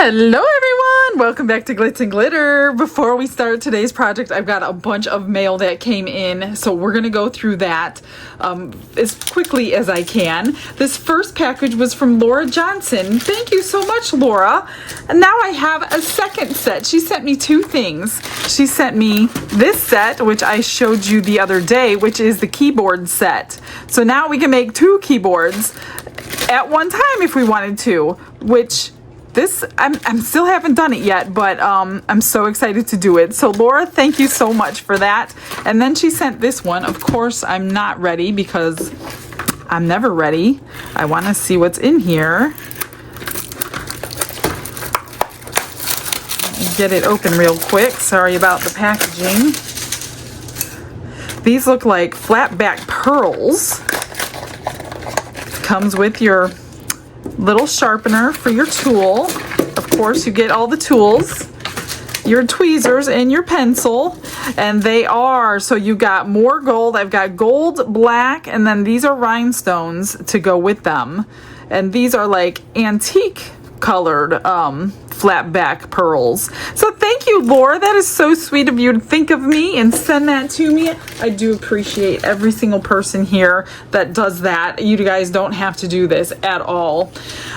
Hello everyone! Welcome back to Glitz and Glitter. Before we start today's project, I've got a bunch of mail that came in, so we're going to go through that as quickly as I can. This first package was from Laura Johnson. Thank you so much, Laura. And now I have a second set. She sent me two things. She sent me this set, which I showed you the other day, which is the keyboard set. So now we can make two keyboards at one time if we wanted to, which... This, I'm still haven't done it yet, but I'm so excited to do it. So Laura, thank you so much for that. And then she sent this one. Of course, I'm not ready because I'm never ready. I want to see what's in here. Let me get it open real quick. Sorry about the packaging. These look like flat back pearls. Comes with your little sharpener for your tool. Of course, you get all the tools, your tweezers and your pencil, and they are, so you got more gold. I've got gold, black, and then these are rhinestones to go with them. And these are like antique colored flat back pearls. So thank you, Laura. That is so sweet of you to think of me and send that to me. I do appreciate every single person here that does that. You guys don't have to do this at all.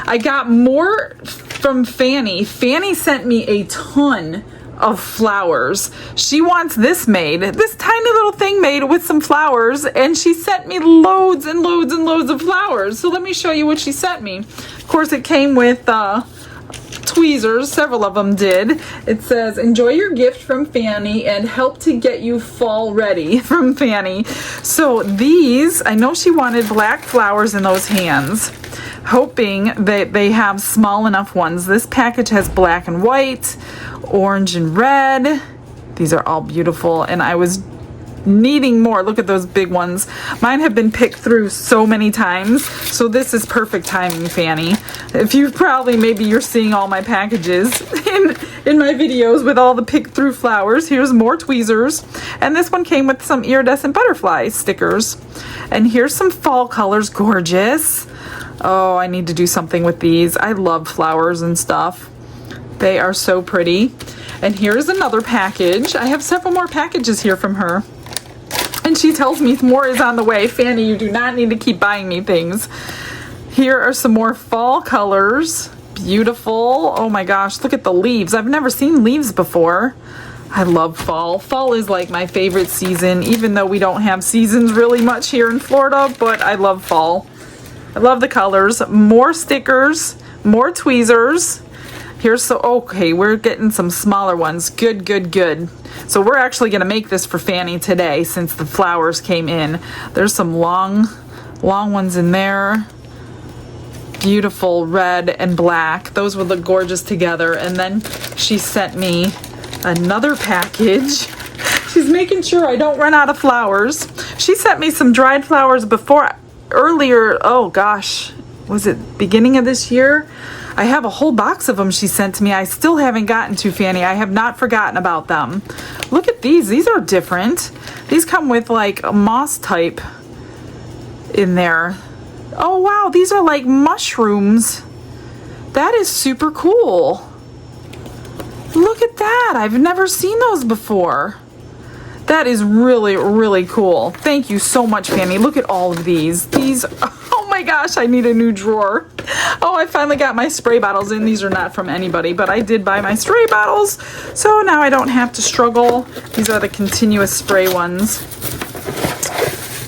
I got more from Fanny. Fanny sent me a ton of flowers. She wants this made, this tiny little thing made with some flowers, and she sent me loads and loads and loads of flowers. So let me show you what she sent me. Of course, it came with tweezers, several of them did. It says, enjoy your gift from Fanny and help to get you fall ready from Fanny. So these, I know she wanted black flowers in those hands, hoping that they have small enough ones. This package has black and white, orange and red. These are all beautiful, and I was needing more. Look at those big ones. Mine have been picked through so many times, so this is perfect timing, Fanny. If you probably, maybe you're seeing all my packages in my videos with all the picked through flowers. Here's more tweezers, and this one came with some iridescent butterfly stickers. And here's some fall colors. Gorgeous. Oh, I need to do something with these. I love flowers and stuff. They are so pretty. And here's another package. I have several more packages here from her. And she tells me more is on the way. Fanny, you do not need to keep buying me things. Here are some more fall colors. Beautiful. Oh my gosh, look at the leaves. I've never seen leaves before. I love fall. Fall is like my favorite season, even though we don't have seasons really much here in Florida, but I love fall. I love the colors. More stickers, more tweezers. Here's okay, we're getting some smaller ones. Good, good, good. So we're actually gonna make this for Fanny today since the flowers came in. There's some long ones in there. Beautiful red and black. Those would look gorgeous together. And then she sent me another package. She's making sure I don't run out of flowers. She sent me some dried flowers earlier, oh gosh, was it beginning of this year? I have a whole box of them she sent to me. I still haven't gotten to, Fanny. I have not forgotten about them. Look at these. These are different. These come with like a moss type in there. Oh wow, these are like mushrooms. That is super cool. Look at that. I've never seen those before. That is really, really cool. Thank you so much, Fanny. Look at all of these. These, oh my gosh, I need a new drawer. Oh, I finally got my spray bottles in. These are not from anybody, but I did buy my spray bottles, so now I don't have to struggle. These are the continuous spray ones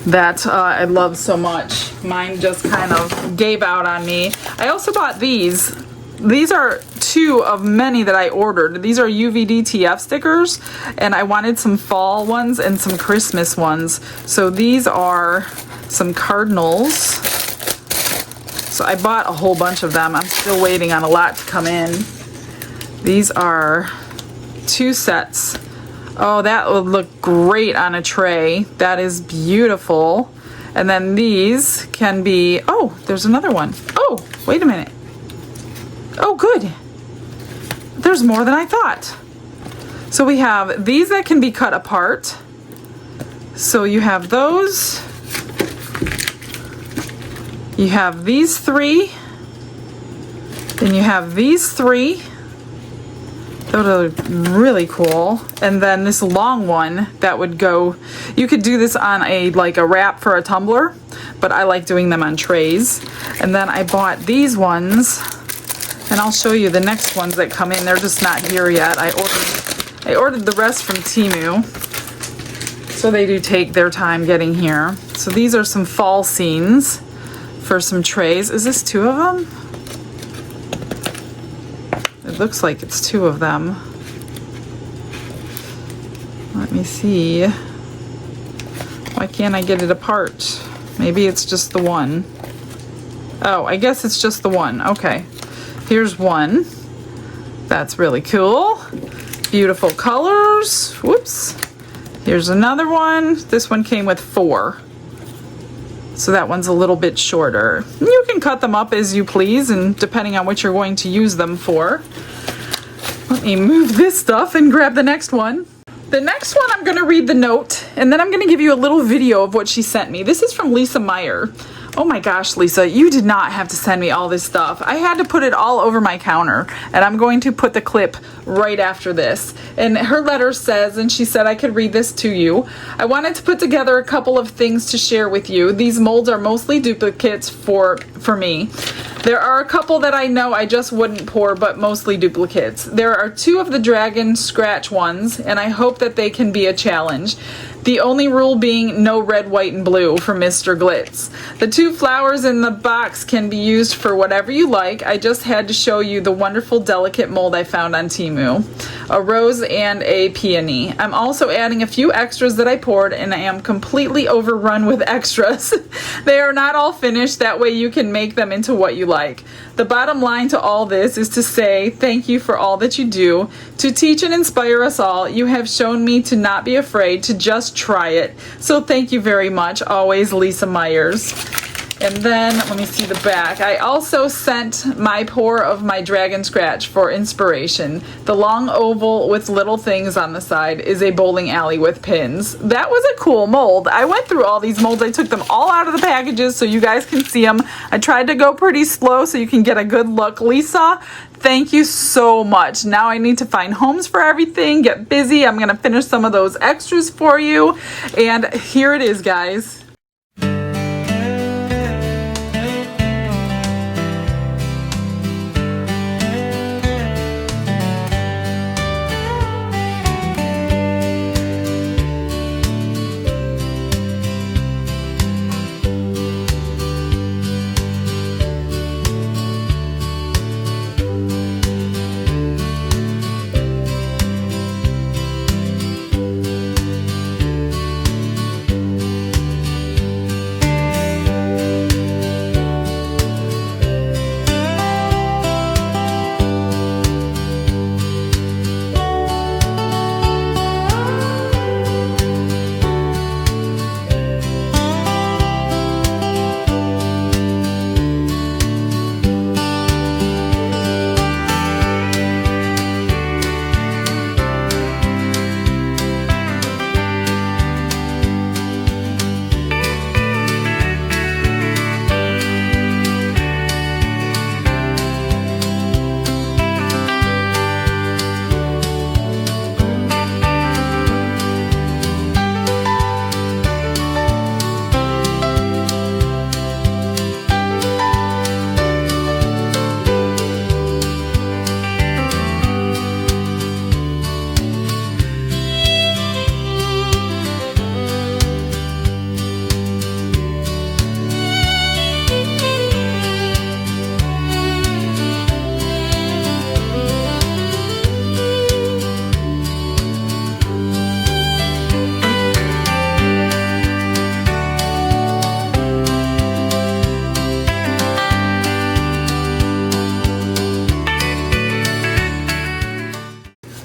that I love so much. Mine just kind of gave out on me. I also bought these. These are two of many that I ordered. These are UVDTF stickers, and I wanted some fall ones and some Christmas ones. So these are some cardinals. So I bought a whole bunch of them. I'm still waiting on a lot to come in. These are two sets. Oh, that would look great on a tray. That is beautiful. And then these can be, oh, there's another one. Oh, wait a minute. Oh, good. There's more than I thought. So we have these that can be cut apart. So you have those. You have these three. Then you have these three. Those are really cool. And then this long one that would go, you could do this on a like a wrap for a tumbler, but I like doing them on trays. And then I bought these ones, and I'll show you the next ones that come in. They're just not here yet. I ordered the rest from Temu, so they do take their time getting here. So these are some fall scenes for some trays. Is this 2 of them? It looks like it's 2 of them. Let me see. Why can't I get it apart? Maybe it's just the one. Oh, I guess it's just the one. Okay. Here's one. That's really cool. Beautiful colors. Whoops. Here's another one. This one came with 4. So that one's a little bit shorter. You can cut them up as you please, and depending on what you're going to use them for. Let me move this stuff and grab the next one. The next one, I'm going to read the note, and then I'm going to give you a little video of what she sent me. This is from Lisa Meyer. Oh my gosh, Lisa, you did not have to send me all this stuff. I had to put it all over my counter, and I'm going to put the clip right after this. And her letter says, and she said I could read this to you, I wanted to put together a couple of things to share with you. These molds are mostly duplicates for me. There are a couple that I know I just wouldn't pour, but mostly duplicates. There are 2 of the dragon scratch ones, and I hope that they can be a challenge. The only rule being no red, white, and blue for Mr. Glitz. The 2 flowers in the box can be used for whatever you like. I just had to show you the wonderful delicate mold I found on Temu. A rose and a peony. I'm also adding a few extras that I poured, and I am completely overrun with extras. They are not all finished, that way you can make them into what you like. The bottom line to all this is to say thank you for all that you do. To teach and inspire us all, you have shown me to not be afraid, to just try it. So thank you very much. Always, Lisa Myers. And then, let me see the back. I also sent my pour of my Dragon Scratch for inspiration. The long oval with little things on the side is a bowling alley with pins. That was a cool mold. I went through all these molds. I took them all out of the packages so you guys can see them. I tried to go pretty slow so you can get a good look. Lisa, thank you so much. Now I need to find homes for everything, get busy. I'm going to finish some of those extras for you. And here it is, guys.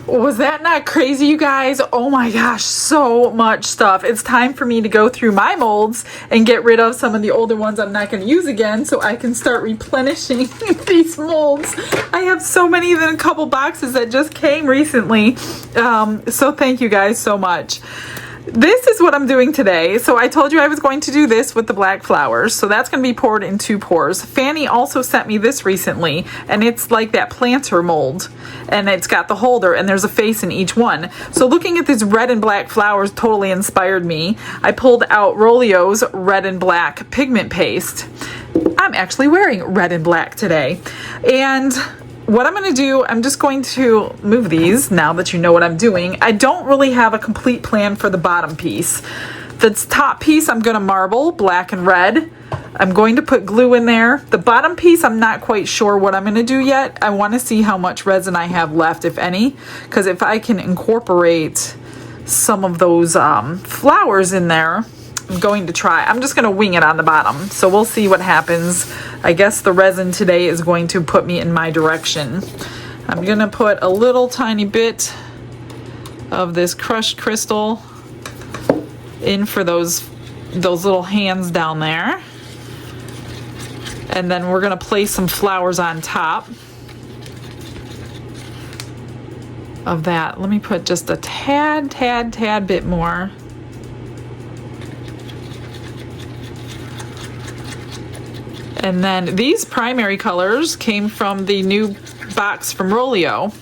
Was that not crazy, you guys? Oh my gosh, so much stuff. It's time for me to go through my molds and get rid of some of the older ones I'm not going to use again so I can start replenishing these molds. I have so many in a couple boxes that just came recently. So thank you guys so much. this is what I'm doing today. So I told you I was going to do this with the black flowers. So that's going to be poured in 2 pours. Fanny also sent me this recently, and it's like that planter mold. And it's got the holder, and there's a face in each one. So looking at these red and black flowers totally inspired me. I pulled out Rolio's red and black pigment paste. I'm actually wearing red and black today. And what I'm going to do, I'm just going to move these now that you know what I'm doing. I don't really have a complete plan for the bottom piece. The top piece I'm going to marble black and red. I'm going to put glue in there. The bottom piece I'm not quite sure what I'm going to do yet. I want to see how much resin I have left, if any, because if I can incorporate some of those flowers in there, I'm going to try. I'm just going to wing it on the bottom. So we'll see what happens. I guess the resin today is going to put me in my direction. I'm going to put a little tiny bit of this crushed crystal in for those little hands down there. And then we're going to place some flowers on top of that. Let me put just a tad bit more. And then these primary colors came from the new box from Rolio.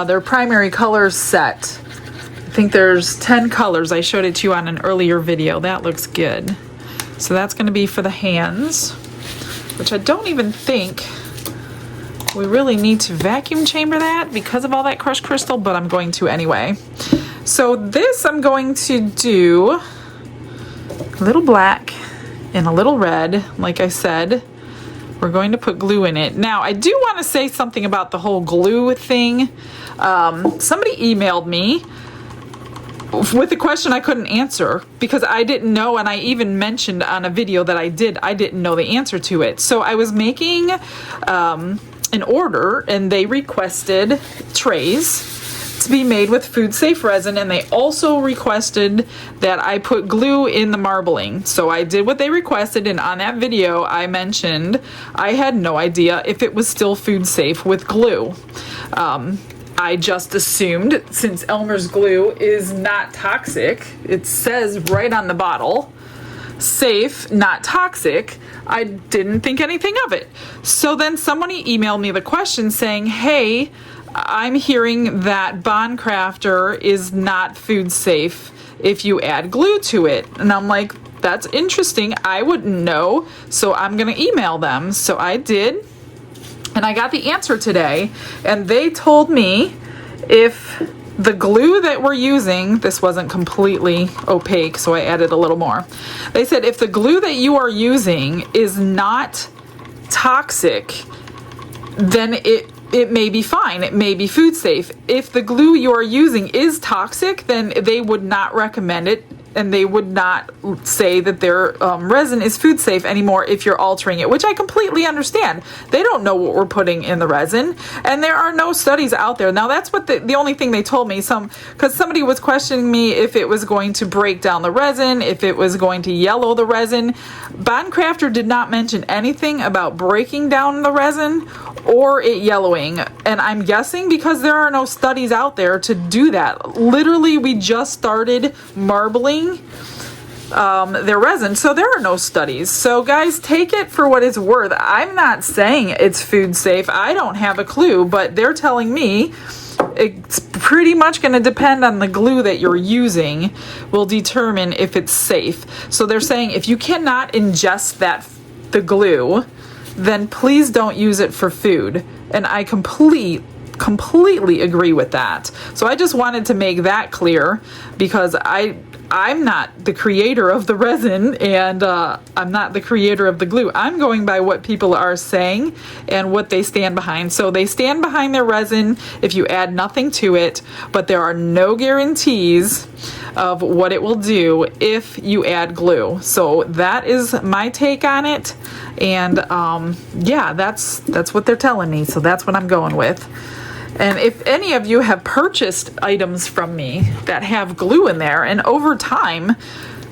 Their primary colors set. I think there's 10 colors. I showed it to you on an earlier video. That looks good. So that's going to be for the hands, which I don't even think we really need to vacuum chamber that because of all that crushed crystal, but I'm going to anyway. So this I'm going to do a little black and a little red. Like I said, we're going to put glue in it. Now, I do want to say something about the whole glue thing. Somebody emailed me with a question I couldn't answer because I didn't know, and I even mentioned on a video that I didn't know the answer to it. So I was making an order, and they requested trays to be made with food safe resin, and they also requested that I put glue in the marbling. So I did what they requested, and on that video I mentioned I had no idea if it was still food safe with glue. I just assumed, since Elmer's glue is not toxic, it says right on the bottle, safe, not toxic, I didn't think anything of it. So then somebody emailed me the question saying, hey, I'm hearing that Bond Craftor is not food safe if you add glue to it. And I'm like, that's interesting. I wouldn't know. So I'm going to email them. So I did. And I got the answer today. And they told me if the glue that we're using, this wasn't completely opaque, so I added a little more. They said if the glue that you are using is not toxic, then it may be fine. It may be food safe. If the glue you are using is toxic, then they would not recommend it, and they would not say that their resin is food safe anymore if you're altering it, which I completely understand. They don't know what we're putting in the resin, and there are no studies out there. Now, that's what the only thing they told me, because somebody was questioning me if it was going to break down the resin, if it was going to yellow the resin. Bond Craftor did not mention anything about breaking down the resin or it yellowing, and I'm guessing because there are no studies out there to do that. Literally, we just started marbling their resin, so there are no studies. So guys, take it for what it's worth. I'm not saying it's food safe. I don't have a clue, but they're telling me it's pretty much going to depend on the glue that you're using will determine if it's safe. So they're saying if you cannot ingest the glue, then please don't use it for food. And I completely agree with that. So I just wanted to make that clear because I'm not the creator of the resin, and I'm not the creator of the glue. I'm going by what people are saying and what they stand behind. So they stand behind their resin if you add nothing to it, but there are no guarantees of what it will do if you add glue. So that is my take on it, and yeah, that's what they're telling me. So that's what I'm going with. And if any of you have purchased items from me that have glue in there and over time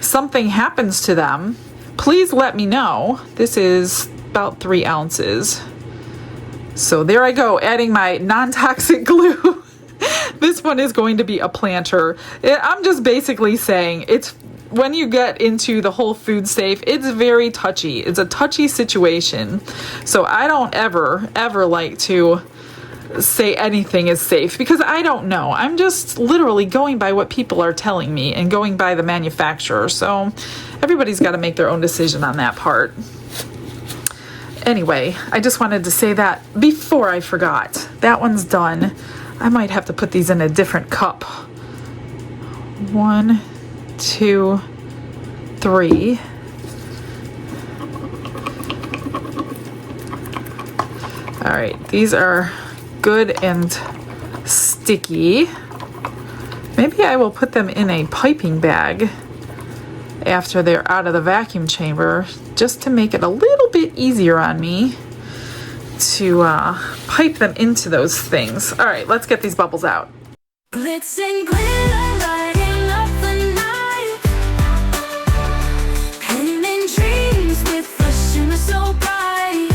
something happens to them, please let me know. This is about 3 ounces. So there I go, adding my non-toxic glue This one is going to be a planter. I'm just basically saying it's when you get into the whole food safe, it's very touchy. It's a touchy situation. So I don't ever like to say anything is safe because I don't know. I'm just literally going by what people are telling me and going by the manufacturer. So everybody's got to make their own decision on that part. Anyway, I just wanted to say that before I forgot. That one's done. I might have to put these in a different cup. 1, 2, 3. All right, these are good and sticky. Maybe I will put them in a piping bag after they're out of the vacuum chamber, just to make it a little bit easier on me to pipe them into those things. All right, let's get these bubbles out. Glitz and glitter lighting up the night, painting dreams with a shimmer so bright,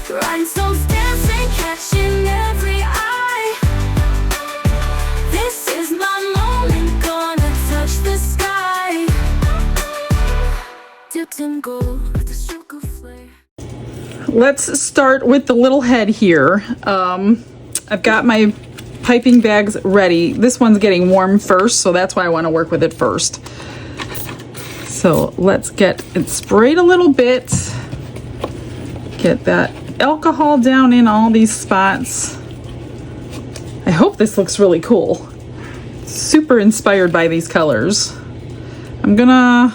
rhinestones dancing, catching every eye. This is my moment, gonna touch the sky, dipped in gold with a stroke of flare. Let's start with the little head here. I've got my piping bags ready. This one's getting warm first, so that's why I want to work with it first. So let's get it sprayed a little bit. Get that alcohol down in all these spots. I hope this looks really cool. Super inspired by these colors. I'm gonna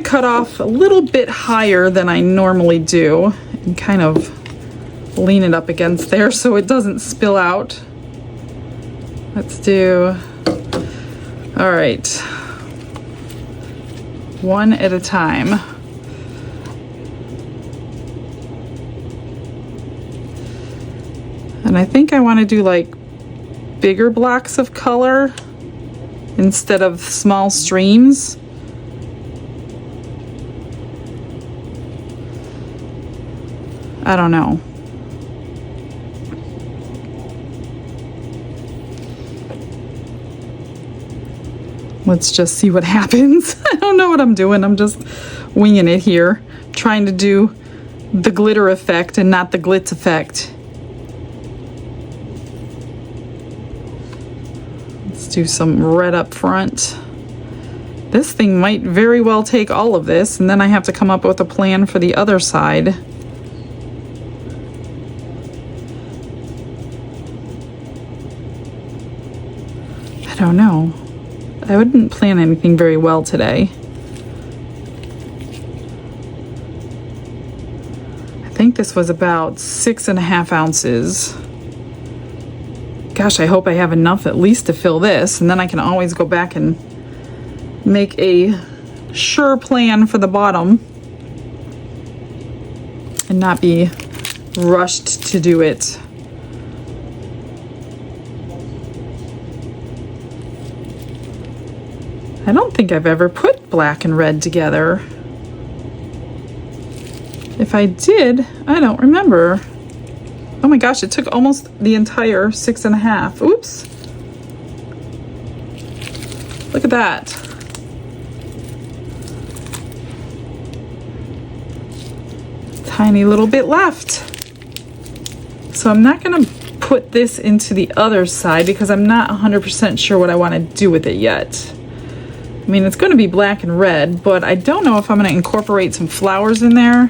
cut off a little bit higher than I normally do and kind of lean it up against there so it doesn't spill out. Let's do, all right, one at a time. And I think I want to do like bigger blocks of color instead of small streams. I don't know. Let's just see what happens. I don't know what I'm doing. I'm just winging it here, trying to do the glitter effect and not the glitz effect. Let's do some red up front. This thing might very well take all of this, and then I have to come up with a plan for the other side. I don't know. I wouldn't plan anything very well today. I think this was about 6.5 ounces. Gosh, I hope I have enough at least to fill this, and then I can always go back and make a sure plan for the bottom and not be rushed to do it. I don't think I've ever put black and red together. If I did, I don't remember. Oh my gosh, it took almost the entire 6.5. Oops. Look at that. Tiny little bit left. So I'm not gonna put this into the other side because I'm not 100% sure what I want to do with it yet. I mean, it's going to be black and red, but I don't know if I'm going to incorporate some flowers in there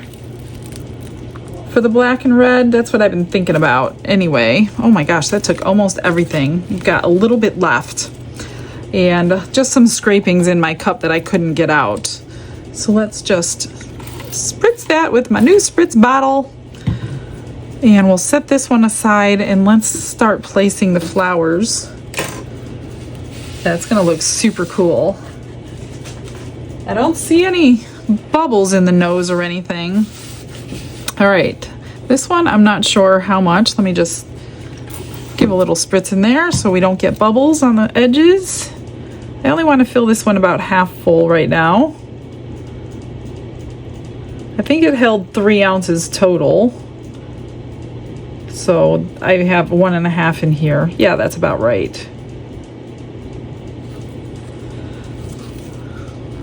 for the black and red. That's what I've been thinking about. Anyway, oh my gosh, that took almost everything. We've got a little bit left and just some scrapings in my cup that I couldn't get out. So let's just spritz that with my new spritz bottle, and we'll set this one aside and let's start placing the flowers. That's going to look super cool. I don't see any bubbles in the nose or anything. All right, this one, I'm not sure how much. Let me just give a little spritz in there so we don't get bubbles on the edges. I only want to fill this one about half full right now. I think it held 3 ounces total. So I have 1.5 in here. Yeah, that's about right.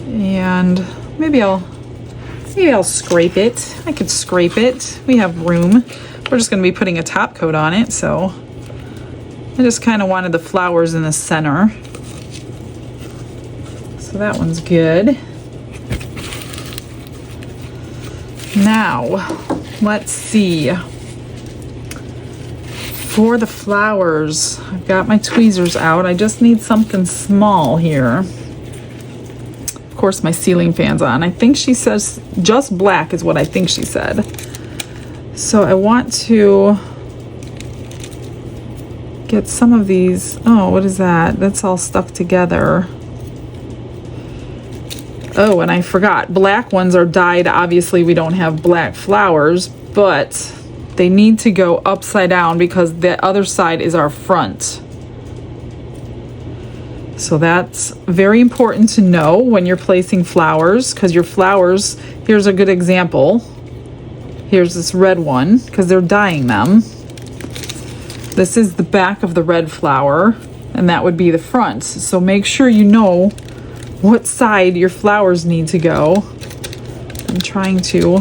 And maybe I'll scrape it. I could scrape it. We have room. We're just going to be putting a top coat on it, so I just kind of wanted the flowers in the center. So that one's good. Now, let's see. For the flowers, I've got my tweezers out. I just need something small here. Of course, my ceiling fan's on. I think she says just black is what I think she said. So I want to get some of these. Oh, what is that? That's all stuck together. Oh, and I forgot. Black ones are dyed. Obviously, we don't have black flowers, but they need to go upside down because the other side is our front. So that's very important to know when you're placing flowers, because your flowers, here's a good example. Here's this red one, because they're dyeing them. This is the back of the red flower, and that would be the front. So make sure you know what side your flowers need to go. I'm trying to,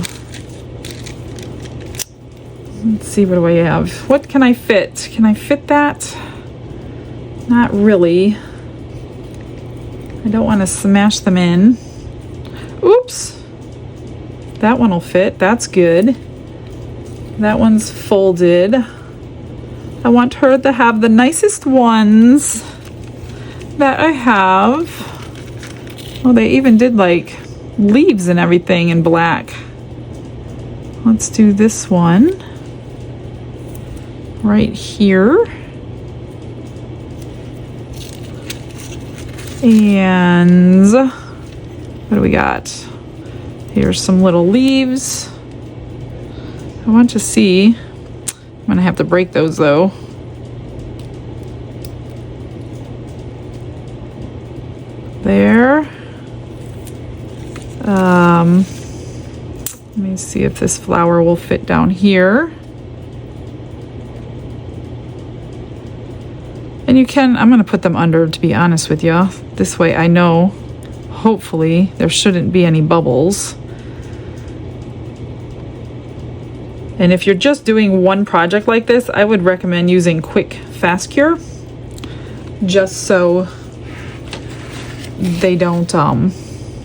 let's see, what do I have? What can I fit? Can I fit that? Not really. I don't want to smash them in. Oops. That one will fit. That's good. That one's folded. I want her to have the nicest ones that I have. Oh, they even did like leaves and everything in black. Let's do this one right here. And what do we got? Here's some little leaves. I want to see. I'm gonna have to break those though. There. Let me see if this flower will fit down here. And you can, I'm gonna put them under, to be honest with you. This way I know, hopefully, there shouldn't be any bubbles. And if you're just doing one project like this, I would recommend using Quick Fast Cure, just so they don't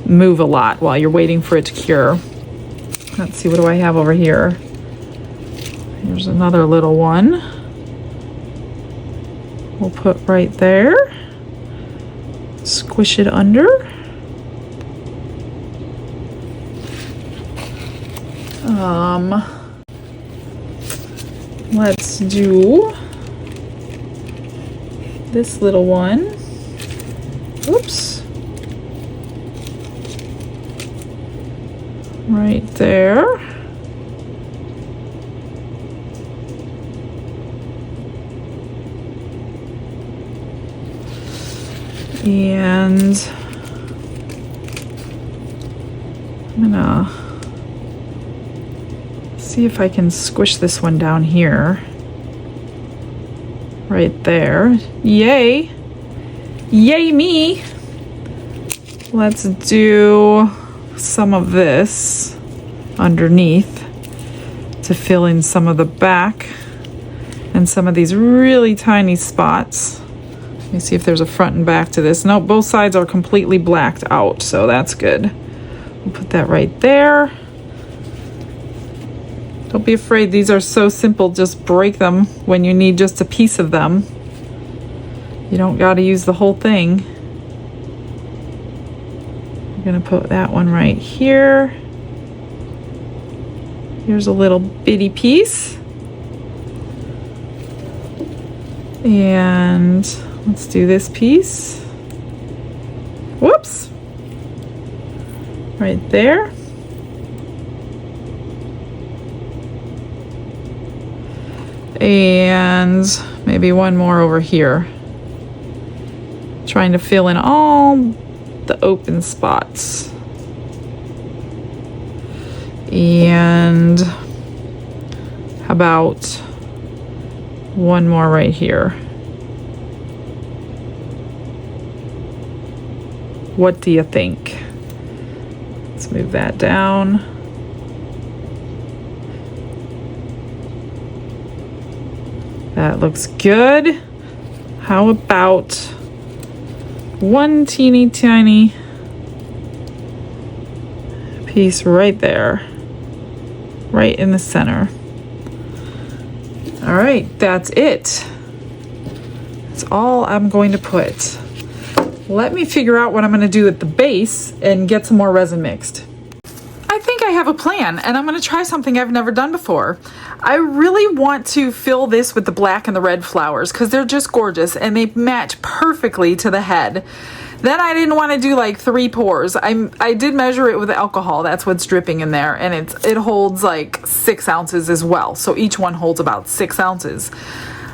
move a lot while you're waiting for it to cure. Let's see, what do I have over here? Here's another little one. We'll put right there. Squish it under. Let's do this little one. Oops. Right there. And I'm gonna see if I can squish this one down here. Right there. Yay! Yay me! Let's do some of this underneath to fill in some of the back and some of these really tiny spots. Let me see if there's a front and back to this. No, both sides are completely blacked out, so that's good. We'll put that right there. Don't be afraid, these are so simple. Just break them when you need just a piece of them. You don't got to use the whole thing. I'm gonna put that one right here. Here's a little bitty piece. And let's do this piece. Whoops. Right there. And maybe one more over here. Trying to fill in all the open spots. And how about One more right here. What do you think? Let's move that down. That looks good. How about one teeny tiny piece right there, right in the center. All right, that's it. That's all I'm going to put. Let me figure out what I'm going to do at the base and get some more resin mixed. I think I have a plan, and I'm going to try something I've never done before. I really want to fill this with the black and the red flowers because they're just gorgeous and they match perfectly to the head. Then I didn't want to do like 3 pours. I did measure it with alcohol. That's what's dripping in there, and it holds like 6 ounces as well. So each one holds about 6 ounces.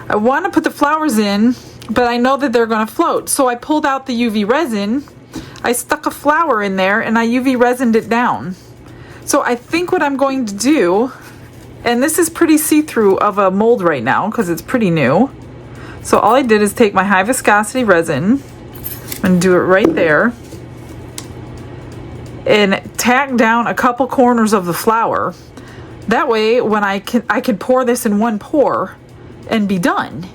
I want to put the flowers in, but I know that they're going to float. So I pulled out the UV resin. I stuck a flower in there and I UV resined it down. So I think what I'm going to do, and this is pretty see-through of a mold right now because it's pretty new. So all I did is take my high viscosity resin and do it right there and tack down a couple corners of the flower. That way when I could pour this in one pour and be done.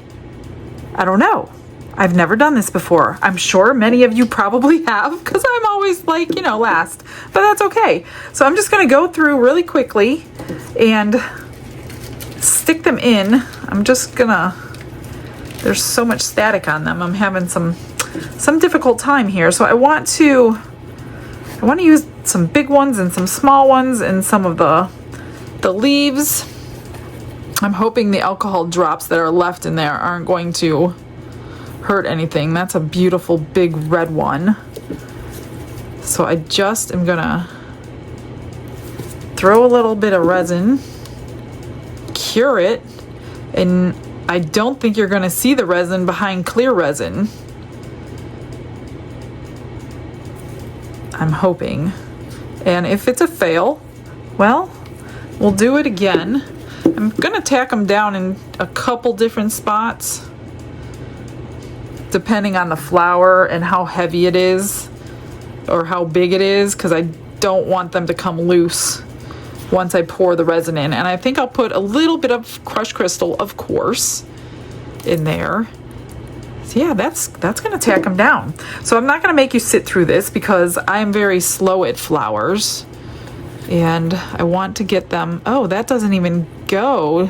I don't know. I've never done this before. I'm sure many of you probably have because I'm always like, you know, last. But that's okay. So I'm just going to go through really quickly and stick them in. I'm just going to... There's so much static on them. I'm having some difficult time here. So I want to use some big ones and some small ones and some of the leaves. I'm hoping the alcohol drops that are left in there aren't going to hurt anything. That's a beautiful big red one. So I just am gonna throw a little bit of resin, cure it, and I don't think you're gonna see the resin behind clear resin. I'm hoping. And if it's a fail, well, we'll do it again. I'm gonna tack them down in a couple different spots depending on the flower and how heavy it is or how big it is, because I don't want them to come loose once I pour the resin in. And I think I'll put a little bit of crushed crystal, of course, in there. So yeah, that's gonna tack them down. So I'm not gonna make you sit through this because I'm very slow at flowers and I want to get them. Oh, that doesn't even go.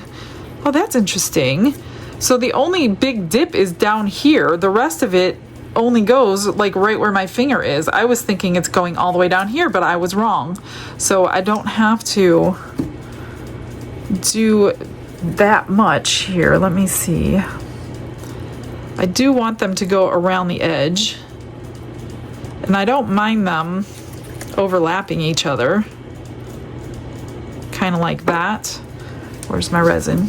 Oh, that's interesting. So the only big dip is down here. The rest of it only goes like right where my finger is. I was thinking it's going all the way down here, but I was wrong. So I don't have to do that much here. Let me see. I do want them to go around the edge. And I don't mind them overlapping each other. Kind of like that. Where's my resin?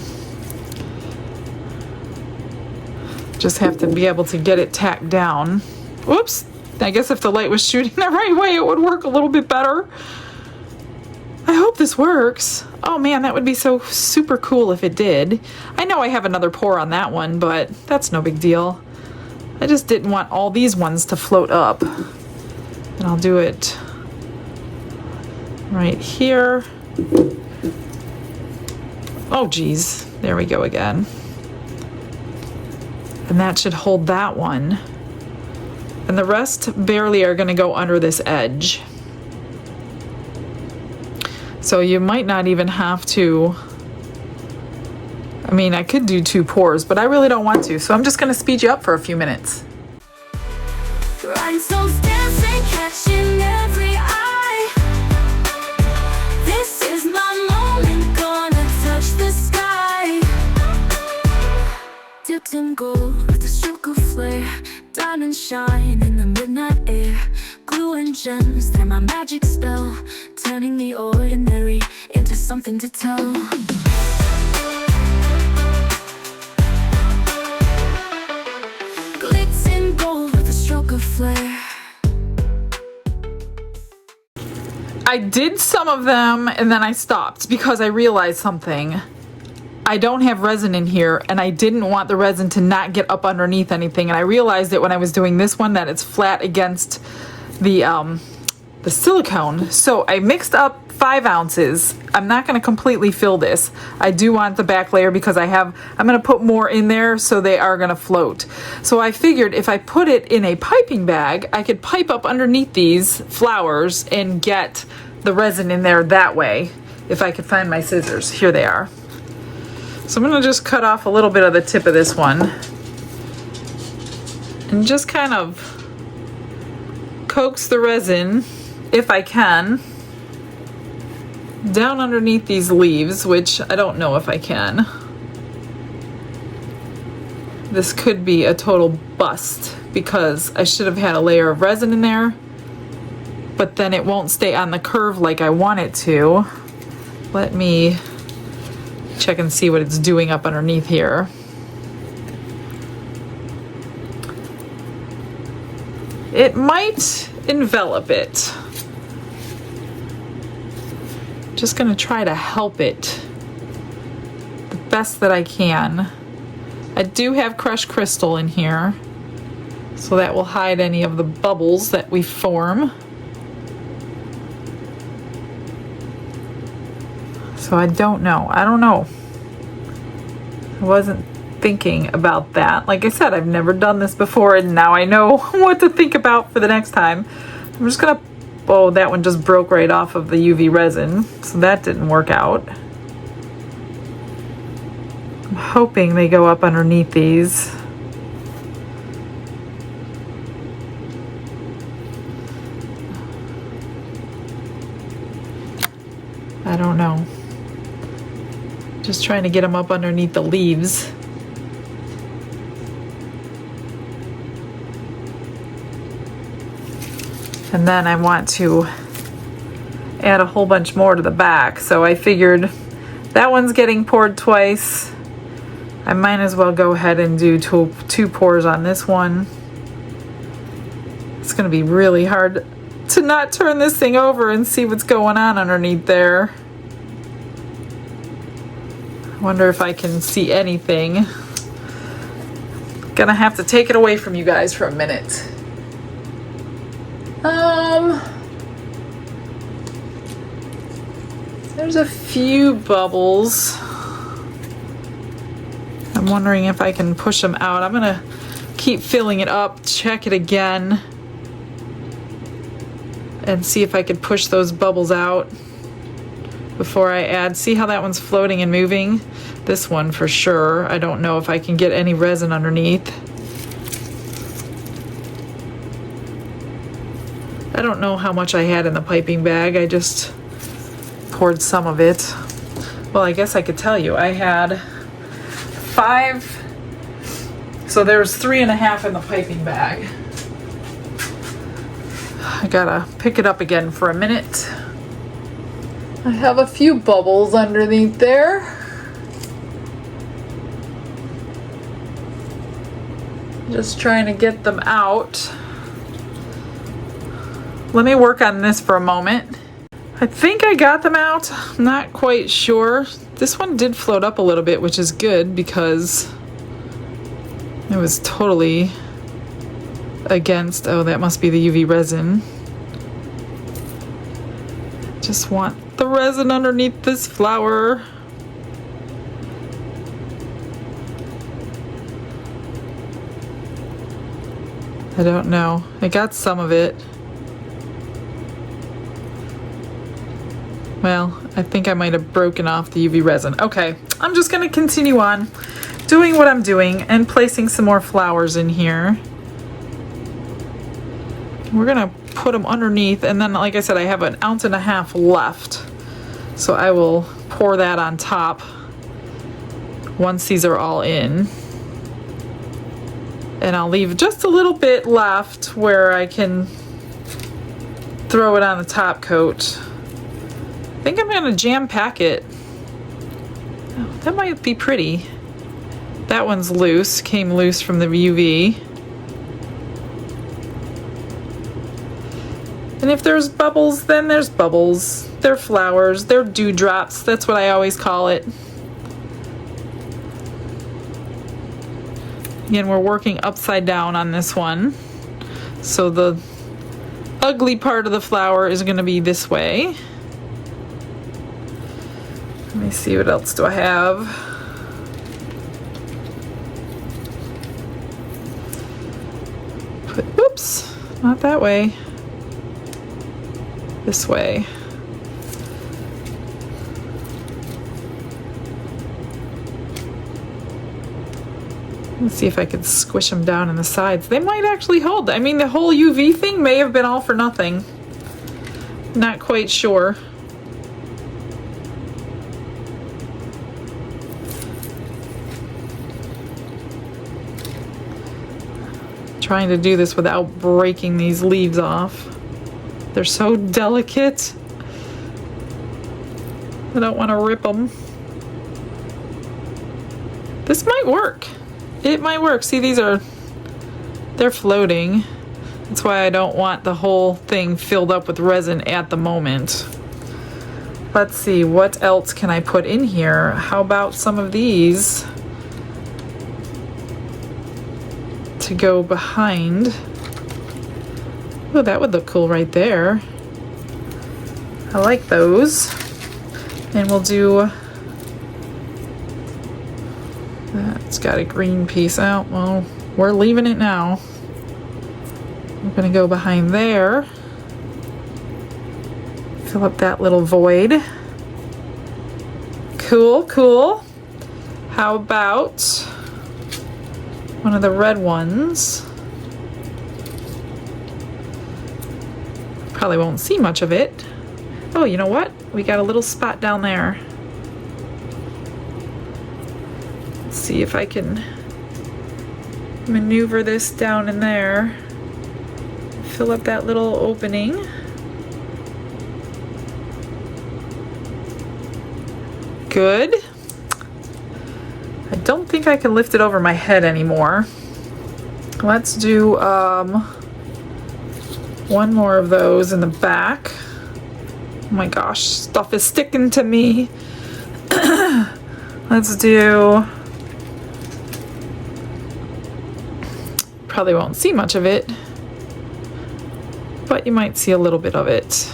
Just have to be able to get it tacked down. Whoops. I guess if the light was shooting the right way, it would work a little bit better. I hope this works. Oh man, that would be so super cool if it did. I know I have another pour on that one, but that's no big deal. I just didn't want all these ones to float up. And I'll do it right here. Oh geez, there we go again. And that should hold that one. And the rest barely are gonna go under this edge. So you might not even have to, I mean, I could do 2 pours, but I really don't want to. So I'm just gonna speed you up for a few minutes. Rhinestones dancing, catching every eye. This is my moment, gonna touch the sky. Dipped in gold with a stroke of flare, diamonds shine in the midnight air. Glue and gems, they're my magic spell, turning the ordinary into something to tell. Glitz in gold with a stroke of flare. I did some of them and then I stopped because I realized something. I don't have resin in here, and I didn't want the resin to not get up underneath anything. And I realized it when I was doing this one that it's flat against the silicone. So I mixed up 5 ounces. I'm not going to completely fill this. I do want the back layer because I'm going to put more in there so they are going to float. So I figured if I put it in a piping bag, I could pipe up underneath these flowers and get the resin in there that way. If I could find my scissors. Here they are. So I'm going to just cut off a little bit of the tip of this one and just kind of coax the resin, if I can, down underneath these leaves, which I don't know if I can. This could be a total bust because I should have had a layer of resin in there, but then it won't stay on the curve like I want it to. Let me check and see what it's doing up underneath here. It might envelop it. Just gonna try to help it the best that I can. I do have crushed crystal in here, so that will hide any of the bubbles that we form. So I don't know. I wasn't thinking about that. Like I said, I've never done this before, and now I know what to think about for the next time. I'm just gonna, oh, that one just broke right off of the UV resin, so that didn't work out. I'm hoping they go up underneath these. I don't know. Just trying to get them up underneath the leaves. And then I want to add a whole bunch more to the back. So I figured that one's getting poured twice. I might as well go ahead and do two pours on this one. It's gonna be really hard to not turn this thing over and see what's going on underneath there. I wonder if I can see anything. Gonna have to take it away from you guys for a minute. There's a few bubbles. I'm wondering if I can push them out. I'm gonna keep filling it up, check it again, and see if I could push those bubbles out before I add. See how that one's floating and moving? This one for sure. I don't know if I can get any resin underneath. I don't know how much I had in the piping bag. I just poured some of it. Well, I guess I could tell you. I had 5, so there's 3.5 in the piping bag. I gotta pick it up again for a minute. I have a few bubbles underneath there. Just trying to get them out. Let me work on this for a moment. I think I got them out. I'm not quite sure. This one did float up a little bit, which is good because it was totally against, oh, that must be the UV resin. Just want the resin underneath this flower. I don't know. I got some of it. Well, I think I might have broken off the UV resin. Okay, I'm just gonna continue on doing what I'm doing and placing some more flowers in here. We're gonna put them underneath, and then like I said, I have 1.5 ounces left. So I will pour that on top once these are all in. And I'll leave just a little bit left where I can throw it on the top coat. I think I'm gonna jam pack it. Oh, that might be pretty. That one's loose, came loose from the UV. And if there's bubbles, then there's bubbles. They're flowers, they're dewdrops. That's what I always call it. Again, we're working upside down on this one. So the ugly part of the flower is going to be this way. Let me see, what else do I have? Oops, not that way. This way. Let's see if I can squish them down in the sides. They might actually hold. I mean, the whole UV thing may have been all for nothing. Not quite sure. Trying to do this without breaking these leaves off. They're so delicate. I don't want to rip them. This might work. It might work. See, they're floating. That's why I don't want the whole thing filled up with resin at the moment. Let's see, what else can I put in here? How about some of these to go behind? Oh, that would look cool right there. I like those. And we'll do... It's got a green piece out. Well, we're leaving it now. I'm gonna go behind there. Fill up that little void. Cool, cool. How about one of the red ones? Probably won't see much of it. Oh, you know what? We got a little spot down there. See if I can maneuver this down in there. Fill up that little opening. Good. I don't think I can lift it over my head anymore. Let's do one more of those in the back. Oh my gosh, stuff is sticking to me. Let's do... Probably won't see much of it, but you might see a little bit of it.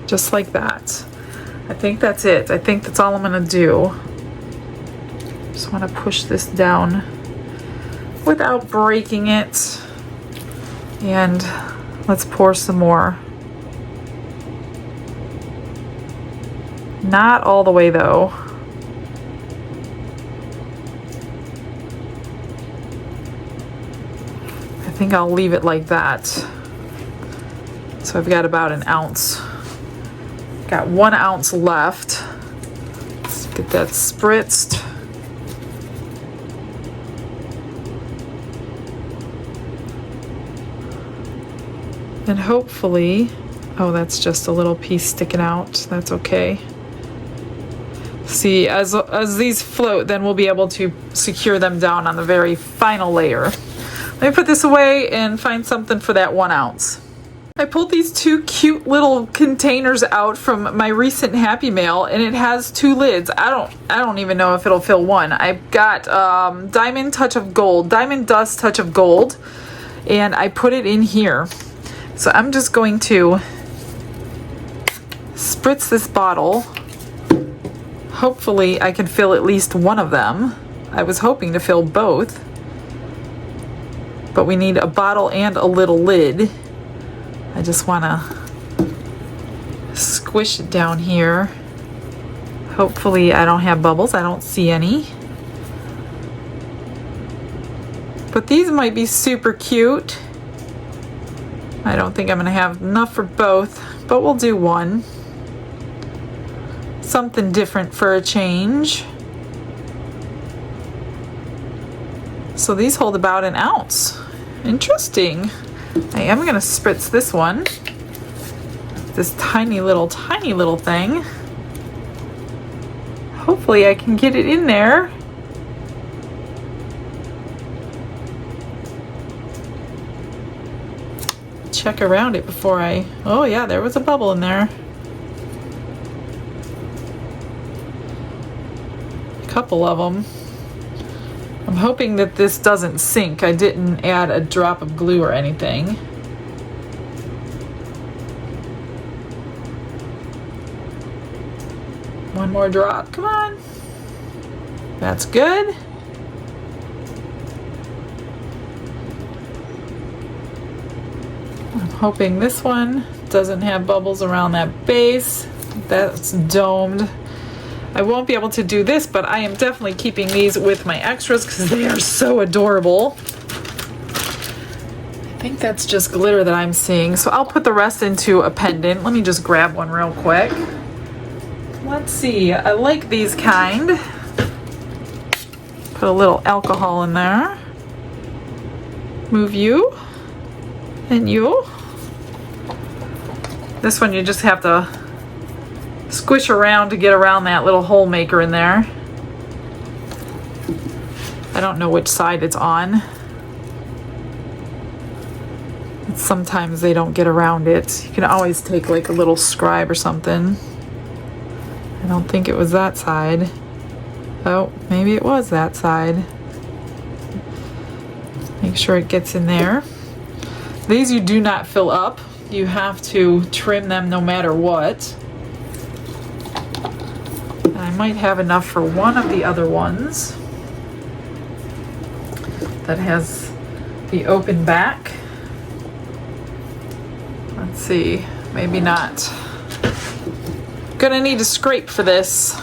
Just like that. I think that's it. I think that's all I'm gonna do. Just want to push this down without breaking it. And let's pour some more. Not all the way though. I think I'll leave it like that. So I've got about an ounce. Got 1 ounce left. Let's get that spritzed. And hopefully, oh, that's just a little piece sticking out. That's okay. See, as these float, then we'll be able to secure them down on the very final layer. Let me put this away and find something for that 1 ounce. I pulled these 2 cute little containers out from my recent Happy Mail, and it has 2 lids. I don't even know if it'll fill one. I've got Diamond Dust Touch of Gold, and I put it in here. So I'm just going to spritz this bottle. Hopefully I can fill at least one of them. I was hoping to fill both. But we need a bottle and a little lid. I just want to squish it down here. Hopefully I don't have bubbles. I don't see any. But these might be super cute. I don't think I'm going to have enough for both, but we'll do one. Something different for a change. So these hold about an ounce. Interesting. I am going to spritz this one. This tiny little thing. Hopefully I can get it in there. Check around it before I... Oh yeah, there was a bubble in there. A couple of them. I'm hoping that this doesn't sink. I didn't add a drop of glue or anything. One more drop, come on. That's good. I'm hoping this one doesn't have bubbles around that base. That's domed. I won't be able to do this, but I am definitely keeping these with my extras because they are so adorable. I think that's just glitter that I'm seeing. So I'll put the rest into a pendant. Let me just grab one real quick. Let's see, I like these kind. Put a little alcohol in there. Move you and you. This one you just have to squish around to get around that little hole maker in there. I don't know which side it's on. Sometimes they don't get around it. You can always take like a little scribe or something. I don't think it was that side. Oh, maybe it was that side. Make sure it gets in there. These you do not fill up. You have to trim them no matter what. I might have enough for one of the other ones that has the open back. Let's see, maybe not. Gonna need a scrape for this.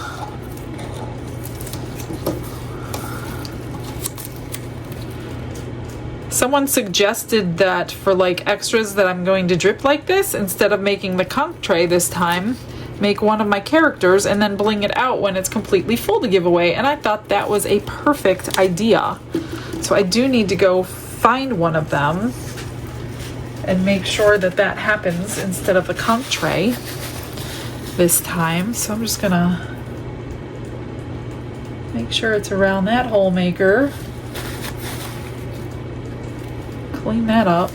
Someone suggested that for like extras that I'm going to drip like this, instead of making the conch tray this time, make one of my characters and then bling it out when it's completely full to give away. And I thought that was a perfect idea. So I do need to go find one of them and make sure that that happens instead of the conch tray this time. So I'm just gonna make sure it's around that hole maker. Clean that up.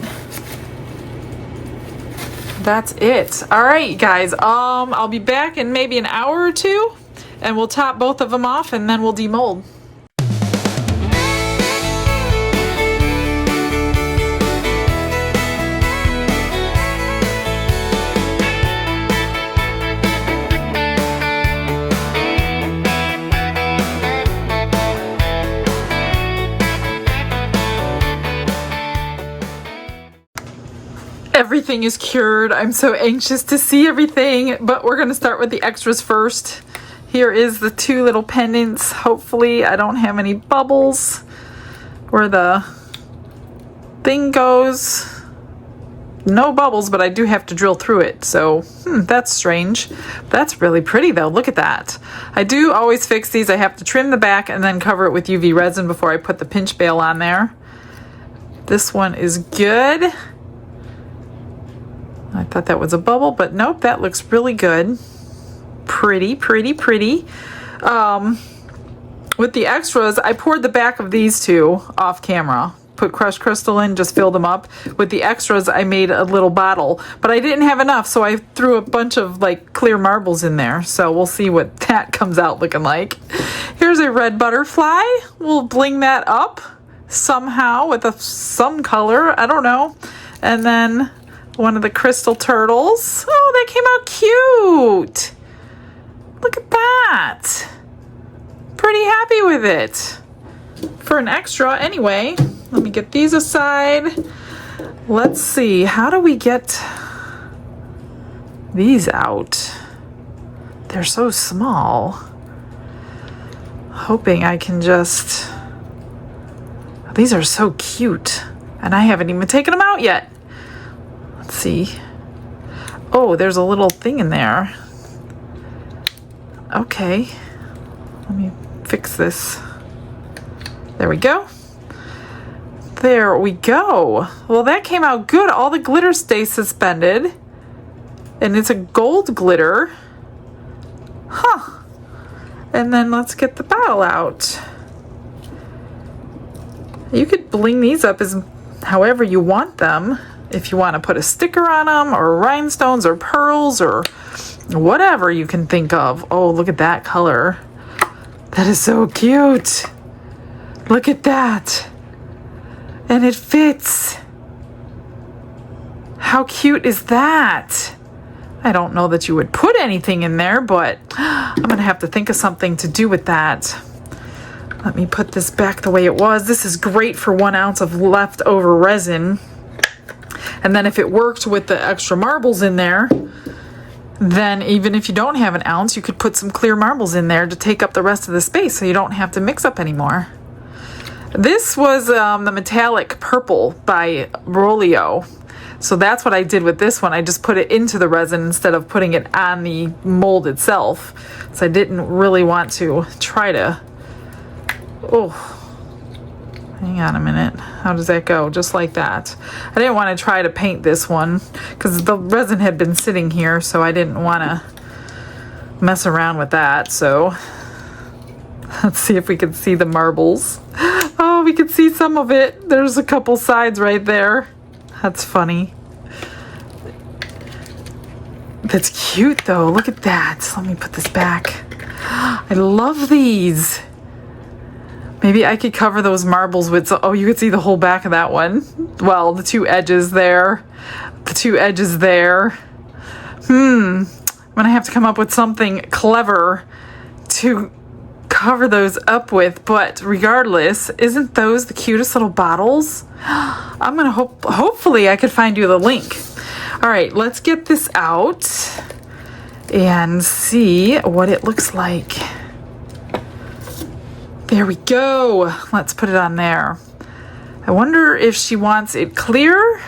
That's it. All right, guys. I'll be back in maybe an hour or two, and we'll top both of them off, and then we'll demold. Everything is cured. I'm so anxious to see everything, but we're going to start with the extras first. Here is the two little pendants. Hopefully I don't have any bubbles where the thing goes. No bubbles, but I do have to drill through it. So that's strange. That's really pretty though. Look at that. I do always fix these. I have to trim the back and then cover it with UV resin before I put the pinch bail on there. This one is good. I thought that was a bubble, but nope, that looks really good. Pretty, pretty, pretty. With the extras, I poured the back of these two off camera. Put crushed crystal in, just filled them up. With the extras, I made a little bottle, but I didn't have enough, so I threw a bunch of like clear marbles in there. So we'll see what that comes out looking like. Here's a red butterfly. We'll bling that up somehow with some color. I don't know. And then one of the crystal turtles. Oh, that came out cute. Look at that. Pretty happy with it. For an extra, anyway. Let me get these aside. Let's see. How do we get these out? They're so small. Hoping I can just... These are so cute. And I haven't even taken them out yet. Let's see. Oh, there's a little thing in there. Okay. Let me fix this. There we go. There we go. Well, that came out good. All the glitter stays suspended. And it's a gold glitter. Huh. And then let's get the bottle out. You could bling these up as however you want them. If you want to put a sticker on them, or rhinestones, or pearls, or whatever you can think of. Oh, look at that color. That is so cute. Look at that. And it fits. How cute is that? I don't know that you would put anything in there, but I'm gonna have to think of something to do with that. Let me put this back the way it was. This is great for 1 ounce of leftover resin. And then if it worked with the extra marbles in there, then even if you don't have an ounce, you could put some clear marbles in there to take up the rest of the space so you don't have to mix up anymore. This was the metallic purple by Rolio. So that's what I did with this one. I just put it into the resin instead of putting it on the mold itself. So I didn't really want to try to... Oh, hang on a minute. How does that go? Just like that. I didn't want to try to paint this one because the resin had been sitting here, so I didn't want to mess around with that. So let's see if we can see the marbles. Oh, we can see some of it. There's a couple sides right there. That's funny. That's cute though. Look at that. Let me put this back. I love these. Maybe I could cover those marbles with, oh, you could see the whole back of that one. Well, the 2 edges there. The 2 edges there. I'm gonna have to come up with something clever to cover those up with, but regardless, isn't those the cutest little bottles? I'm gonna hopefully I could find you the link. All right, let's get this out and see what it looks like. There we go. Let's put it on there. I wonder if she wants it clear.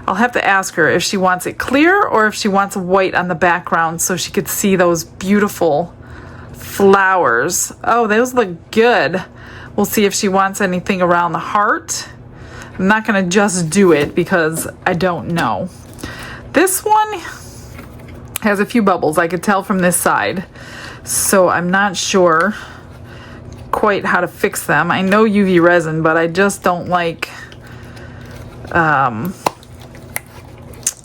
I'll have to ask her if she wants it clear or if she wants white on the background so she could see those beautiful flowers. Oh, those look good. We'll see if she wants anything around the heart. I'm not gonna just do it because I don't know. This one has a few bubbles, I could tell from this side. So I'm not sure quite how to fix them. I know UV resin, but I just don't like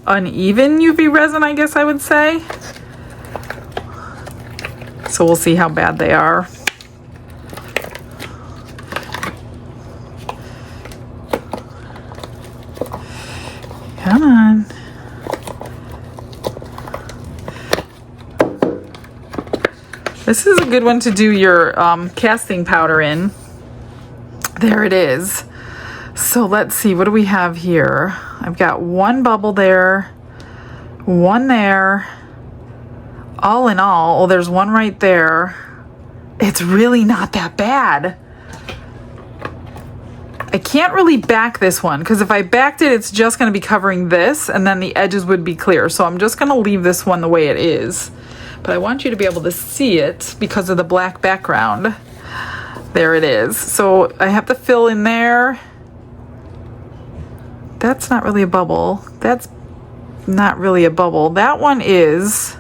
uneven UV resin, I guess I would say. So we'll see how bad they are. Come on. This is a good one to do your casting powder in. There it is. So let's see, what do we have here? I've got 1 bubble there, 1 there. All in all, oh, there's 1 right there. It's really not that bad. I can't really back this one because if I backed it, it's just going to be covering this and then the edges would be clear. So I'm just going to leave this one the way it is. But I want you to be able to see it because of the black background. There it is. So I have to fill in there. That's not really a bubble. That's not really a bubble. That one is.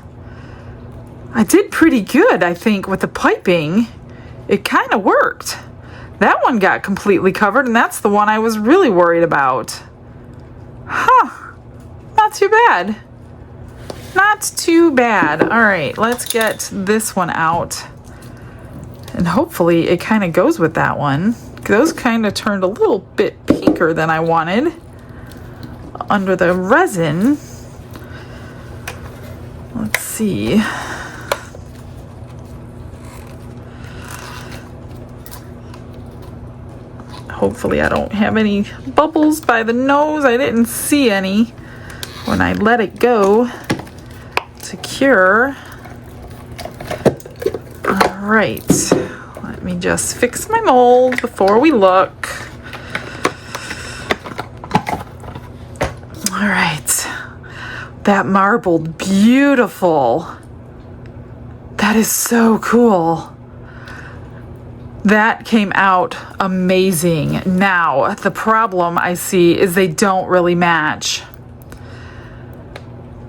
I did pretty good, I think, with the piping. It kind of worked. That one got completely covered, and that's the one I was really worried about. Huh. Not too bad. Not too bad. All right, let's get this one out. And hopefully it kind of goes with that one. Those kind of turned a little bit pinker than I wanted under the resin. Let's see. Hopefully I don't have any bubbles by the nose. I didn't see any when I let it go to cure. All right, let me just fix my mold before we look. All right, that marbled, beautiful. That is so cool. That came out amazing. Now, the problem I see is they don't really match.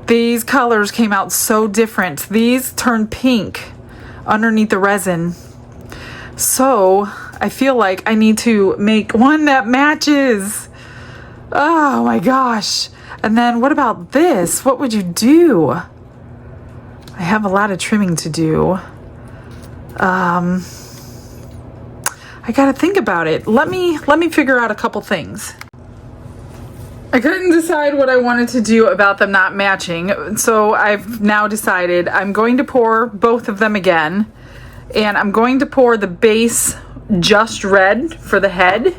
These colors came out so different. These turned pink underneath the resin. So, I feel like I need to make one that matches. Oh my gosh. And then what about this? What would you do? I have a lot of trimming to do. I gotta think about it. Let me figure out a couple things. I couldn't decide what I wanted to do about them not matching, so I've now decided I'm going to pour both of them again, and I'm going to pour the base just red for the head,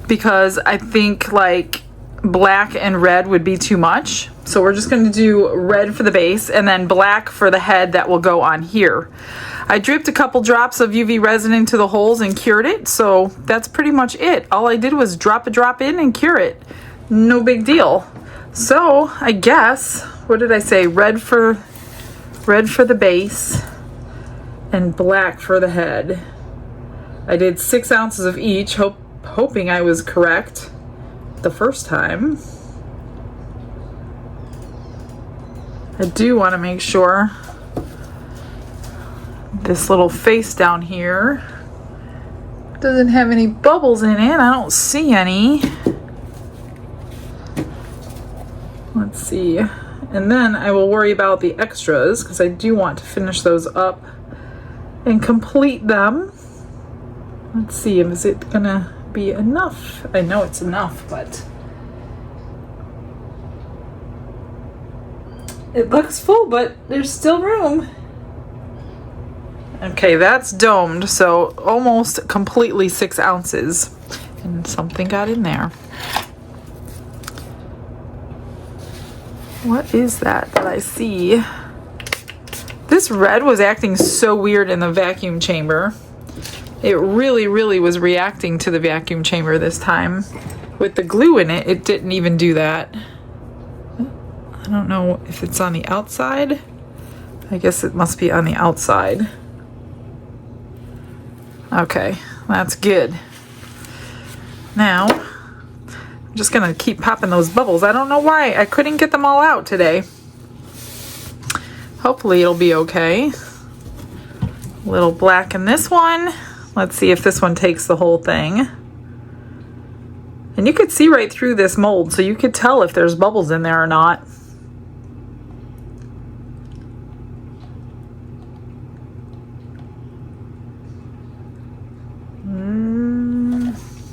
because I think like black and red would be too much. So we're just going to do red for the base and then black for the head that will go on here. I dripped a couple drops of UV resin into the holes and cured it, so that's pretty much it. All I did was drop a drop in and cure it. No big deal. So I guess, what did I say? Red for the base and black for the head. I did 6 ounces of each, hoping I was correct the first time. I do want to make sure this little face down here doesn't have any bubbles in it. I don't see any. Let's see. And then I will worry about the extras because I do want to finish those up and complete them. Let's see, is it gonna be enough? I know it's enough, but it looks full, but there's still room. Okay, that's domed, so almost completely 6 ounces. And something got in there. What is that I see? This red was acting so weird in the vacuum chamber. It really was reacting to the vacuum chamber this time. With the glue in it, it didn't even do that. I don't know if it's on the outside. I guess it must be on the outside. Okay, that's good. Now, I'm just gonna keep popping those bubbles. I don't know why I couldn't get them all out today. Hopefully it'll be okay. A little black in this one. Let's see if this one takes the whole thing. And you could see right through this mold, so you could tell if there's bubbles in there or not.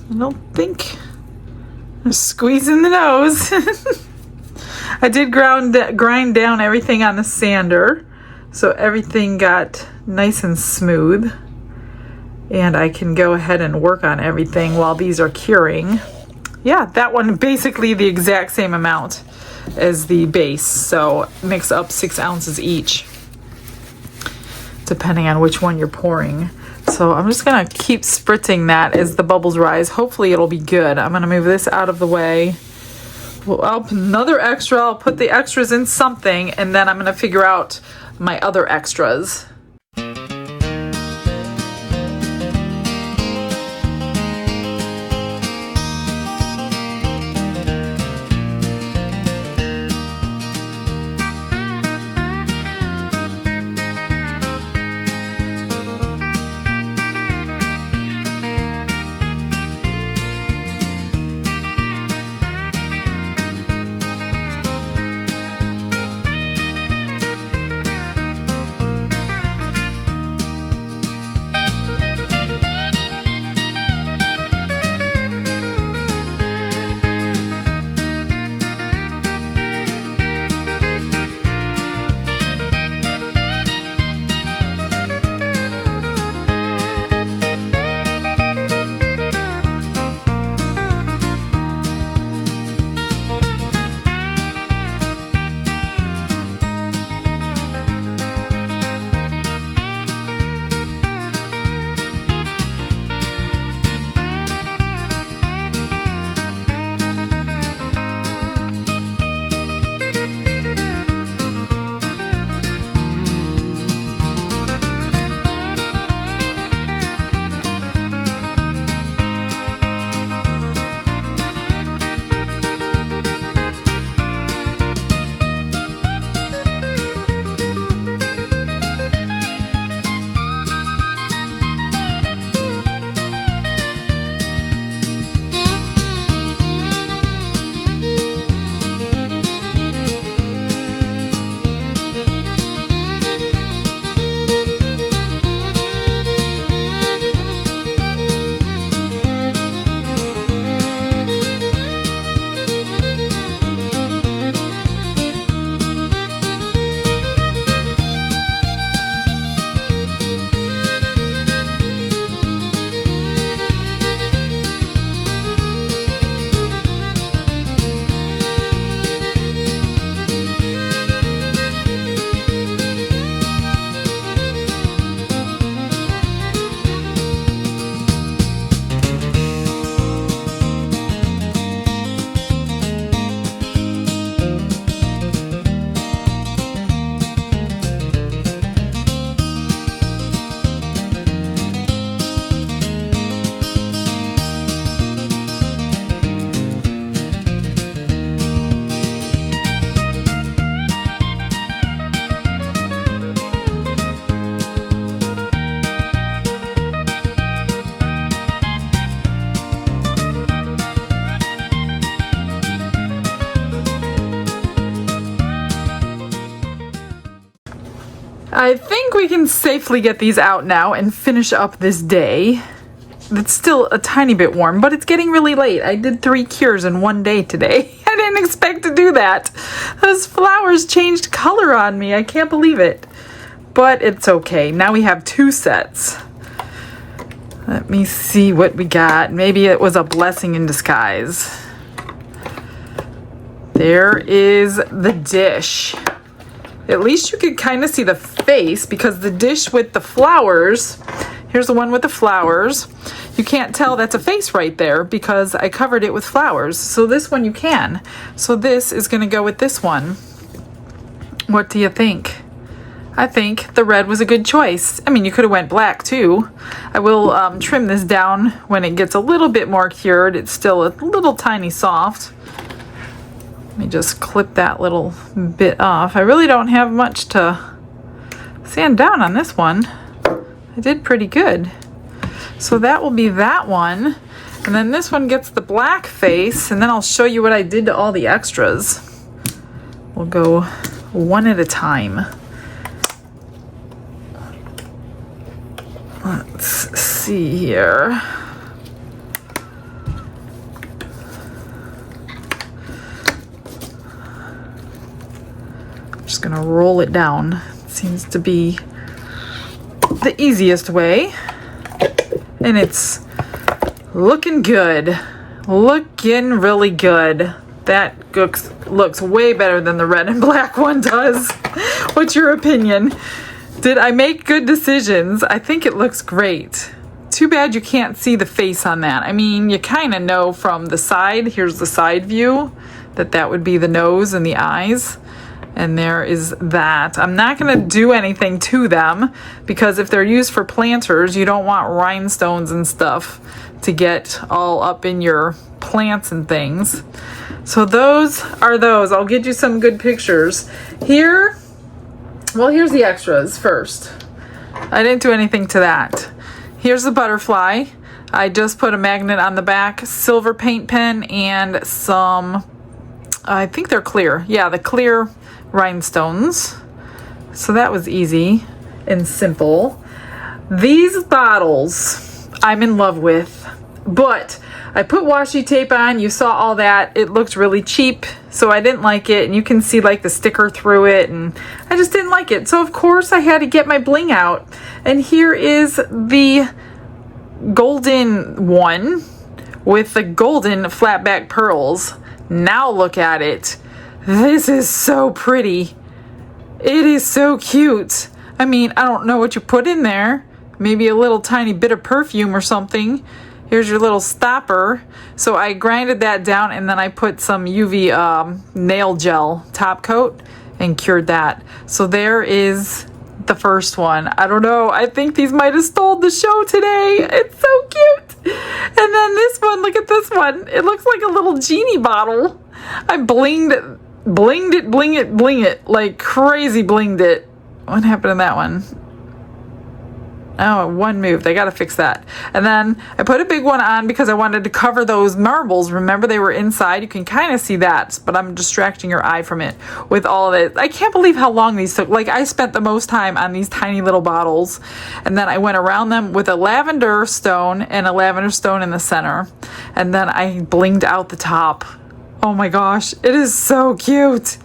I don't think I'm squeezing the nose. I did grind down everything on the sander, so everything got nice and smooth. And I can go ahead and work on everything while these are curing. Yeah, that one basically the exact same amount as the base. So mix up 6 ounces each, depending on which one you're pouring. So I'm just gonna keep spritzing that as the bubbles rise. Hopefully it'll be good. I'm gonna move this out of the way. I'll put another extra. I'll put the extras in something, and then I'm gonna figure out my other extras. I think we can safely get these out now and finish up this day. It's still a tiny bit warm, but it's getting really late. I did 3 cures in one day today. I didn't expect to do that. Those flowers changed color on me. I can't believe it. But it's okay. Now we have 2 sets. Let me see what we got. Maybe it was a blessing in disguise. There is the dish. At least you could kind of see the face, because the dish with the flowers, here's the one with the flowers. You can't tell that's a face right there because I covered it with flowers. So this one you can. So this is going to go with this one. What do you think? I think the red was a good choice. I mean, you could have went black too. I will trim this down when it gets a little bit more cured. It's still a little tiny soft. Let me just clip that little bit off. I really don't have much to sand down on this one. I did pretty good. So that will be that one. And then this one gets the black face, and then I'll show you what I did to all the extras. We'll go one at a time. Let's see here. I'm just gonna roll it down. Seems to be the easiest way. And it's looking good. Looking really good. That looks way better than the red and black one does. What's your opinion? Did I make good decisions? I think it looks great. Too bad you can't see the face on that. I mean, you kind of know from the side. Here's the side view. That would be the nose and the eyes. And there is that. I'm not going to do anything to them because if they're used for planters, you don't want rhinestones and stuff to get all up in your plants and things. So those are those. I'll get you some good pictures. Here, well, here's the extras first. I didn't do anything to that. Here's the butterfly. I just put a magnet on the back, silver paint pen, and some, I think they're clear. Yeah, the clear rhinestones. So that was easy and simple. These bottles I'm in love with, but I put washi tape on. You saw all that. It looked really cheap, so I didn't like it, and you can see like the sticker through it, and I just didn't like it. So of course I had to get my bling out, and here is the golden one with the golden flat back pearls. Now look at it. This is so pretty. It is so cute. I mean, I don't know what you put in there. Maybe a little tiny bit of perfume or something. Here's your little stopper. So I grinded that down, and then I put some UV nail gel top coat and cured that. So there is the first one. I don't know. I think these might have stole the show today. It's so cute. And then this one, look at this one. It looks like a little genie bottle. I blinged it, like crazy blinged it. What happened to that one? Oh, one moved. I gotta fix that. And then I put a big one on because I wanted to cover those marbles. Remember, they were inside. You can kind of see that, but I'm distracting your eye from it with all of it. I can't believe how long these took. Like, I spent the most time on these tiny little bottles, and then I went around them with a lavender stone and a lavender stone in the center, and then I blinged out the top. Oh my gosh, it is so cute.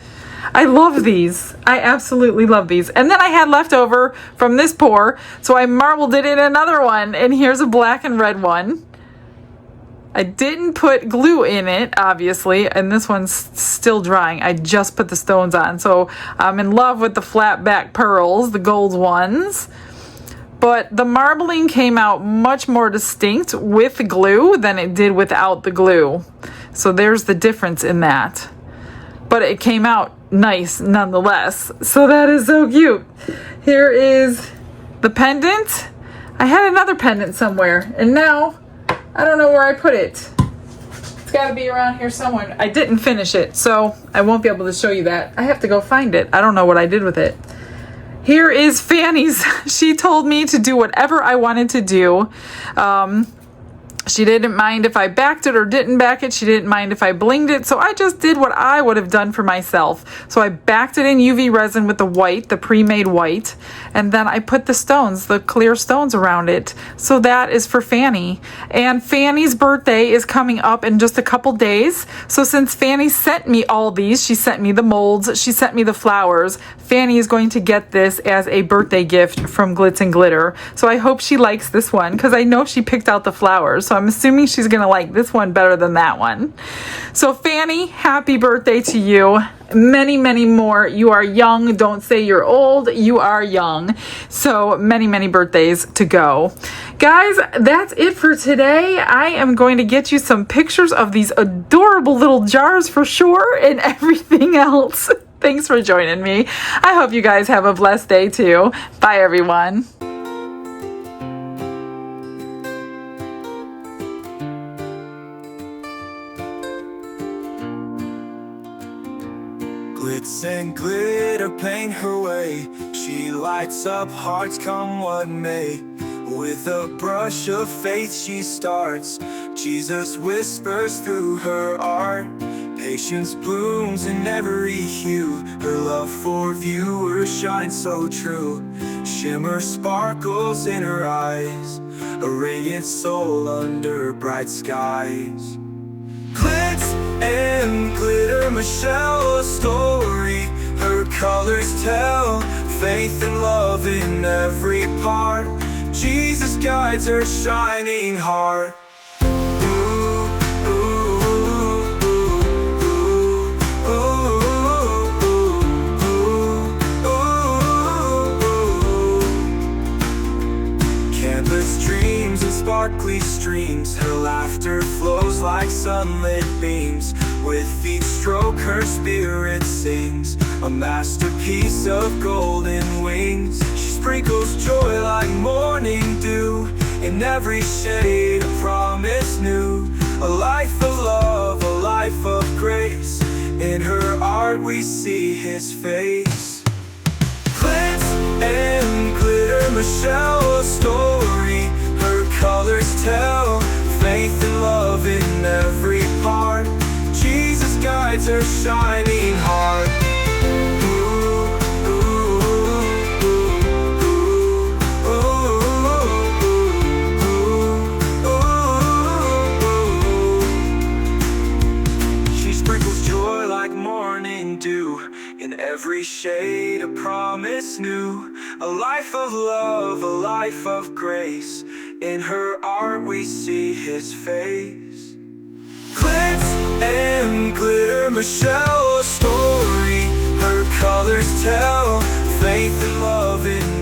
I love these. I absolutely love these. And then I had leftover from this pour, so I marbled it in another one. And here's a black and red one. I didn't put glue in it, obviously, and this one's still drying. I just put the stones on. So I'm in love with the flat back pearls, the gold ones. But the marbling came out much more distinct with the glue than it did without the glue. So there's the difference in that. But it came out nice nonetheless. So that is so cute. Here is the pendant. I had another pendant somewhere, and now I don't know where I put it. It's got to be around here somewhere. I didn't finish it, so I won't be able to show you that. I have to go find it. I don't know what I did with it. Here is Fanny's. She told me to do whatever I wanted to do. She didn't mind if I backed it or didn't back it. She didn't mind if I blinged it. So I just did what I would have done for myself. So I backed it in UV resin with the white, the pre-made white. And then I put the stones, the clear stones around it. So that is for Fanny. And Fanny's birthday is coming up in just a couple days. So since Fanny sent me all these, she sent me the molds, she sent me the flowers, Fanny is going to get this as a birthday gift from Glitz and Glitter. So I hope she likes this one because I know she picked out the flowers. So I'm assuming she's going to like this one better than that one. So Fanny, happy birthday to you. Many, many more. You are young. Don't say you're old. You are young. So many, many birthdays to go. Guys, that's it for today. I am going to get you some pictures of these adorable little jars for sure and everything else. Thanks for joining me. I hope you guys have a blessed day too. Bye, everyone. Glitz and glitter paint her way. She lights up hearts come what may. With a brush of faith she starts. Jesus whispers through her art. Patience blooms in every hue. Her love for viewers shines so true. Shimmer sparkles in her eyes. A radiant soul under bright skies. Glitz and glitter, Michelle, a story. Her colors tell faith and love in every part. Jesus guides her shining heart. Canvas dreams and sparkly streams. Her laughter flows like sunlit beams. With each stroke her spirit sings. A masterpiece of golden wings. She sprinkles joy like morning dew. In every shade a promise new. A life of love, a life of grace. In her art we see his face. Glitz and glitter, Michelle, a story. Her colors tell faith and love in every part. Jesus guides her shining heart. She sprinkles joy like morning dew. In every shade a promise new. A life of love, a life of grace. In her art we see his face. Glitz and glitter, Michelle, a story. Her colors tell faith and love in